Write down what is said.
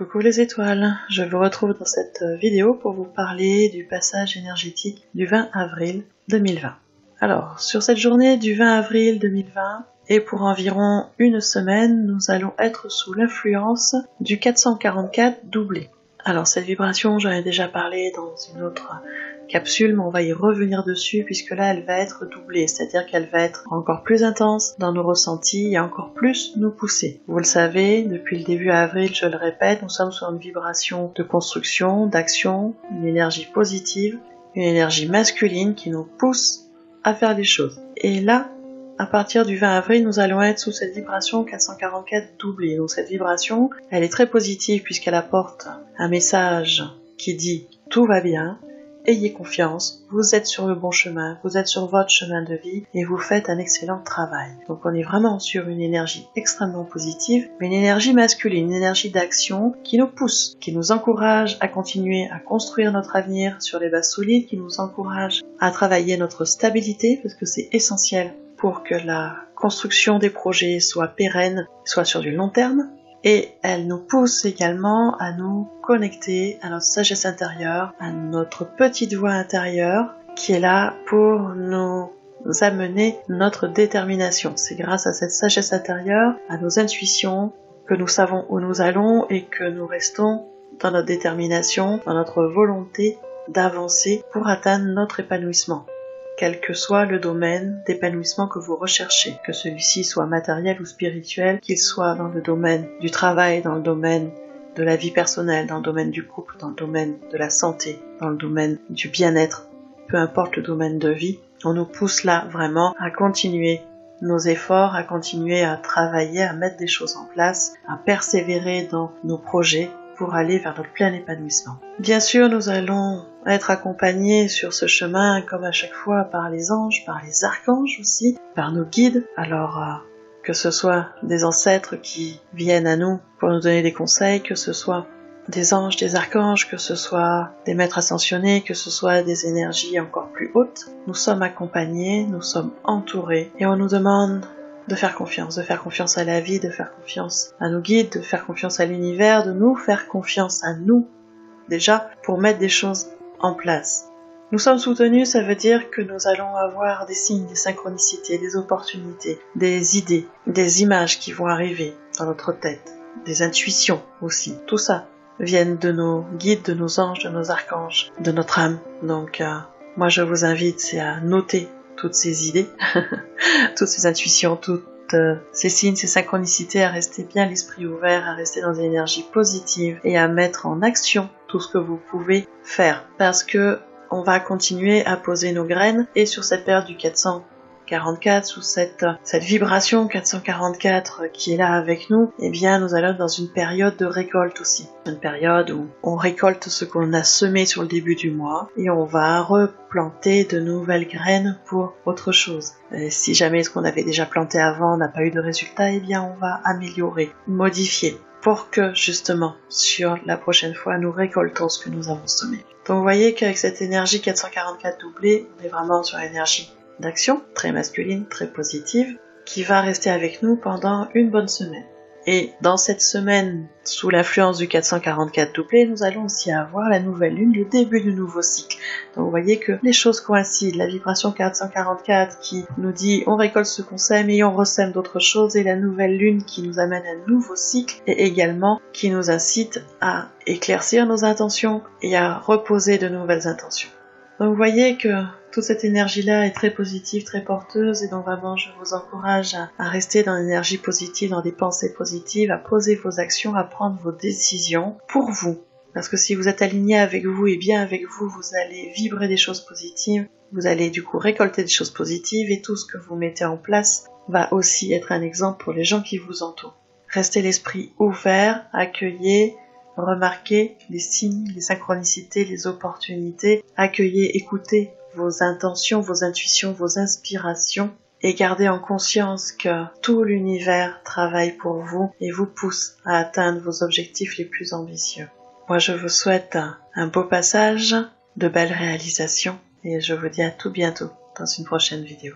Coucou les étoiles, je vous retrouve dans cette vidéo pour vous parler du passage énergétique du 20 avril 2020. Alors, sur cette journée du 20 avril 2020, et pour environ une semaine, nous allons être sous l'influence du 444 doublé. Alors cette vibration, j'en ai déjà parlé dans une autre capsule, mais on va y revenir dessus puisque là elle va être doublée, c'est-à-dire qu'elle va être encore plus intense dans nos ressentis et encore plus nous pousser. Vous le savez, depuis le début avril, je le répète, nous sommes sur une vibration de construction, d'action, une énergie positive, une énergie masculine qui nous pousse à faire les choses. Et là, à partir du 20 avril, nous allons être sous cette vibration 444 doublée. Donc cette vibration, elle est très positive puisqu'elle apporte un message qui dit « tout va bien ». Ayez confiance, vous êtes sur le bon chemin, vous êtes sur votre chemin de vie et vous faites un excellent travail. Donc on est vraiment sur une énergie extrêmement positive, mais une énergie masculine, une énergie d'action qui nous pousse, qui nous encourage à continuer à construire notre avenir sur les bases solides, qui nous encourage à travailler notre stabilité parce que c'est essentiel pour que la construction des projets soit pérenne, soit sur du long terme. Et elle nous pousse également à nous connecter à notre sagesse intérieure, à notre petite voix intérieure qui est là pour nous amener notre détermination. C'est grâce à cette sagesse intérieure, à nos intuitions, que nous savons où nous allons et que nous restons dans notre détermination, dans notre volonté d'avancer pour atteindre notre épanouissement. Quel que soit le domaine d'épanouissement que vous recherchez, que celui-ci soit matériel ou spirituel, qu'il soit dans le domaine du travail, dans le domaine de la vie personnelle, dans le domaine du couple, dans le domaine de la santé, dans le domaine du bien-être, peu importe le domaine de vie, on nous pousse là vraiment à continuer nos efforts, à continuer à travailler, à mettre des choses en place, à persévérer dans nos projets pour aller vers notre plein épanouissement. Bien sûr, nous allons être accompagnés sur ce chemin, comme à chaque fois, par les anges, par les archanges aussi, par nos guides. Alors, que ce soit des ancêtres qui viennent à nous pour nous donner des conseils, que ce soit des anges, des archanges, que ce soit des maîtres ascensionnés, que ce soit des énergies encore plus hautes, nous sommes accompagnés, nous sommes entourés, et on nous demande de faire confiance à la vie, de faire confiance à nos guides, de faire confiance à l'univers, de nous faire confiance à nous, déjà, pour mettre des choses en place. Nous sommes soutenus, ça veut dire que nous allons avoir des signes, des synchronicités, des opportunités, des idées, des images qui vont arriver dans notre tête, des intuitions aussi. Tout ça viennent de nos guides, de nos anges, de nos archanges, de notre âme. Donc, moi je vous invite à noter toutes ces idées, toutes ces intuitions, toutes ces signes, ces synchronicités, à rester bien l'esprit ouvert, à rester dans une énergie positive et à mettre en action tout ce que vous pouvez faire. Parce que on va continuer à poser nos graines et sur cette période du 444, sous cette vibration 444 qui est là avec nous, eh bien nous allons être dans une période de récolte aussi. Une période où on récolte ce qu'on a semé sur le début du mois et on va replanter de nouvelles graines pour autre chose. Et si jamais ce qu'on avait déjà planté avant n'a pas eu de résultat, eh bien on va améliorer, modifier, pour que justement sur la prochaine fois nous récoltons ce que nous avons semé. Donc vous voyez qu'avec cette énergie 444 doublée, on est vraiment sur l'énergie d'action, très masculine, très positive, qui va rester avec nous pendant une bonne semaine. Et dans cette semaine, sous l'influence du 444 doublé, nous allons aussi avoir la nouvelle lune, le début du nouveau cycle. Donc vous voyez que les choses coïncident, la vibration 444 qui nous dit on récolte ce qu'on sème et on ressème d'autres choses, et la nouvelle lune qui nous amène à un nouveau cycle, et également qui nous incite à éclaircir nos intentions et à reposer de nouvelles intentions. Donc vous voyez que toute cette énergie-là est très positive, très porteuse, et donc vraiment je vous encourage à rester dans l'énergie positive, dans des pensées positives, à poser vos actions, à prendre vos décisions pour vous. Parce que si vous êtes aligné avec vous et bien avec vous, vous allez vibrer des choses positives, vous allez du coup récolter des choses positives, et tout ce que vous mettez en place va aussi être un exemple pour les gens qui vous entourent. Restez l'esprit ouvert, accueillez, remarquez les signes, les synchronicités, les opportunités, accueillez, écoutez vos intentions, vos intuitions, vos inspirations, et gardez en conscience que tout l'univers travaille pour vous et vous pousse à atteindre vos objectifs les plus ambitieux. Moi je vous souhaite un beau passage, de belles réalisations, et je vous dis à tout bientôt dans une prochaine vidéo.